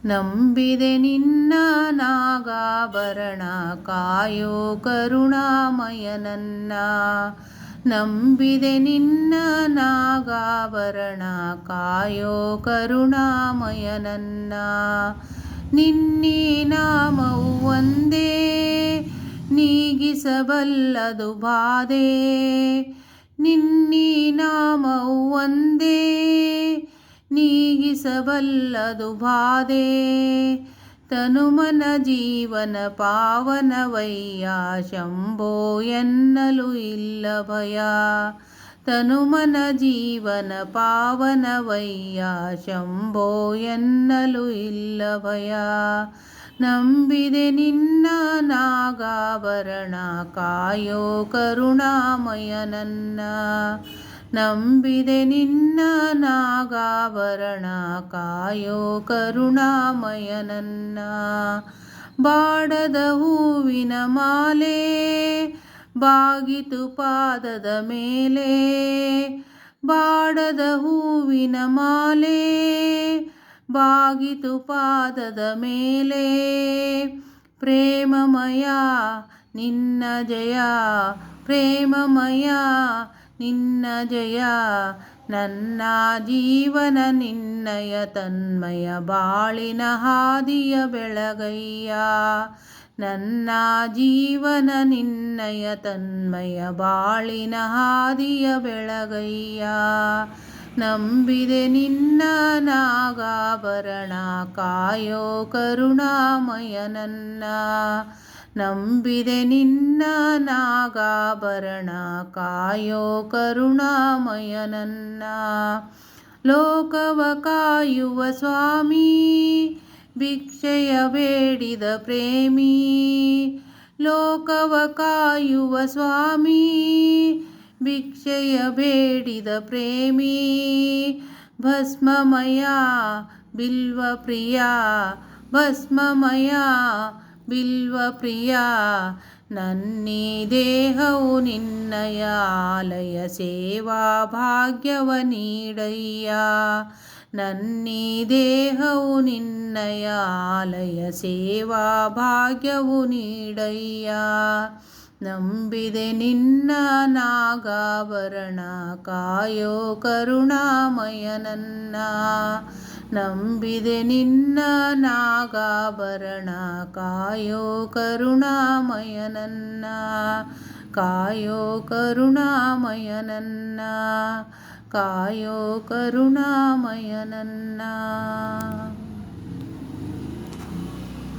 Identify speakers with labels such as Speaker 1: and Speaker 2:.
Speaker 1: ನಂಬಿದೆ ನಿನ್ನ ನಾಗಾಭರಣ ಕಾಯೋ ಕರುಣಾಮಯ ನನ್ನ. ನಂಬಿದೆ ನಿನ್ನ ನಾಗಾಭರಣ ಕಾಯೋ ಕರುಣಾಮಯ ನನ್ನ. ನಿನ್ನೀ ನಾಮವು ಒಂದೇ ನೀಗಿಸಬಲ್ಲದು ಬಾಧೆ. ನಿನ್ನೀ ನಾಮವು ಒಂದೇ ನೀಗಿಸಬಲ್ಲದು ಬಾಧೆ. ತನುಮನ ಜೀವನ ಪಾವನವಯ್ಯ ಶಂಭೋ ಎನ್ನಲು ಇಲ್ಲ ಭಯ. ತನುಮನ ಜೀವನ ಪಾವನವಯ್ಯ ಶಂಭೋ ಎನ್ನಲು ಇಲ್ಲ ಭಯ. ನಂಬಿದೆ ನಿನ್ನ ನಾಗಾಭರಣ ಕಾಯೋ ಕರುಣಾಮಯ ನನ್ನ. ನಂಬಿದೆ ನಿನ್ನ ನಾಗಾಭರಣ ಕಾಯೋ ಕರುಣಾಮಯ ನನ್ನ. ಬಾಡದ ಹೂವಿನ ಮಾಲೆ ಬಾಗಿತು ಪಾದದ ಮೇಲೆ. ಬಾಡದ ಹೂವಿನ ಮಾಲೆ ಬಾಗಿತು ಪಾದದ ಮೇಲೆ. ಪ್ರೇಮಮಯ ನಿನ್ನ ಜಯ ಪ್ರೇಮಮಯ ನಿನ್ನ ಜಯ. ನನ್ನ ಜೀವನ ನಿನ್ನಯ ತನ್ಮಯ ಬಾಳಿನ ಹಾದಿಯ ಬೆಳಗಯ್ಯ. ನನ್ನ ಜೀವನ ನಿನ್ನಯ ತನ್ಮಯ ಬಾಳಿನ ಹಾದಿಯ ಬೆಳಗಯ್ಯ. ನಂಬಿದೆ ನಿನ್ನ ನಾಗಾಭರಣ ಕಾಯೋ ಕರುಣಾಮಯ ನನ್ನ. ನಂಬಿದೆ ನಿನ್ನ ನಾಗಾಭರಣ ಕಾಯೋ ಕರುಣಾಮಯ ನನ್ನ. ಲೋಕವ ಕಾಯುವ ಸ್ವಾಮಿ ಭಿಕ್ಷೆಯ ಬೇಡಿದ ಪ್ರೇಮಿ. ಲೋಕವ ಕಾಯುವ ಸ್ವಾಮಿ ಭಿಕ್ಷೆಯ ಬೇಡಿದ ಪ್ರೇಮಿ. ಭಸ್ಮಮಯ ಬಿಲ್ವ ಪ್ರಿಯ ಭಸ್ಮಮಯ ಬಿಲ್ವ ಪ್ರಿಯ. ನನ್ನೀ ದೇಹವು ನಿನ್ನಯ ಆಲಯ ಸೇವಾ ಭಾಗ್ಯವ ನೀಡಯ್ಯ. ನನ್ನೀ ದೇಹವು ನಿನ್ನಯ ಆಲಯ ಸೇವಾ ಭಾಗ್ಯವು ನೀಡಯ್ಯ. ನಂಬಿದೆ ನಿನ್ನ ನಾಗಾಭರಣ ಕಾಯೋ ಕರುಣಾಮಯ ನನ್ನ. ನಂಬಿದೆ ನಿನ್ನ ನಾಗಾಭರಣ ಕಾಯೋ ಕರುಣಾಮಯ ನನ್ನ. ಕಾಯೋ ಕರುಣಾಮಯ ನನ್ನ. ಕಾಯೋ ಕರುಣಾಮಯ ನನ್ನ.